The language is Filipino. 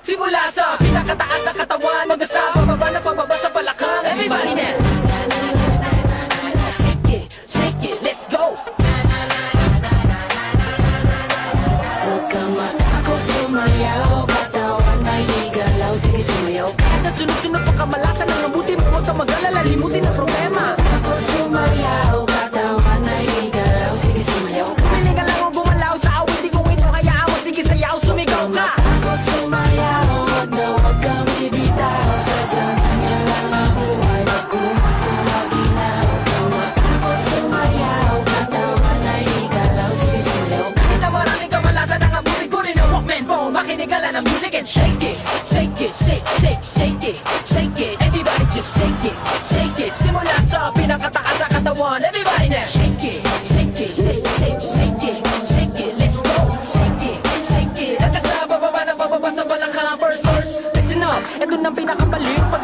Simula sa pinakataas sa katawan, hanggang sa pababa na pababa sa balakang. Everybody now, shake it, let's go. Huwag kang matakot sumayaw, katawan ay igalaw, sige sumayaw. Kahit sunod-sunod pa kamalasan ng mabuti mo, huwag kang mag-alala, limutin ang problema. Takot sumayaw, katawan ay igalaw, sige sumayaw. Pili ka lang o gumalaw sa awit, di kung ito kaya ako, sige sayaw, sumigaw ka. Takot sumayaw, wag na wag kang bibitaw, sadyang kanya lang ang buhay, magkumaginaw. Takot sumayaw, katawan ay igalaw, sige sumayaw. Kahit na maraming kamalasan ang abutin ko rin ang Walkman phone, makinig ka lang ng music and shake it, shake it, shake, shake, shake it, shake it. Everybody just shake it, shake it. Simula sa pinakataas sa katawan, everybody now shake it, shake it, shake, shake, shake it, shake it. Let's go, shake it, shake it. Hanggang sa bababa na bababa sa balakang first verse. Listen up, ito nang pinakabalik pag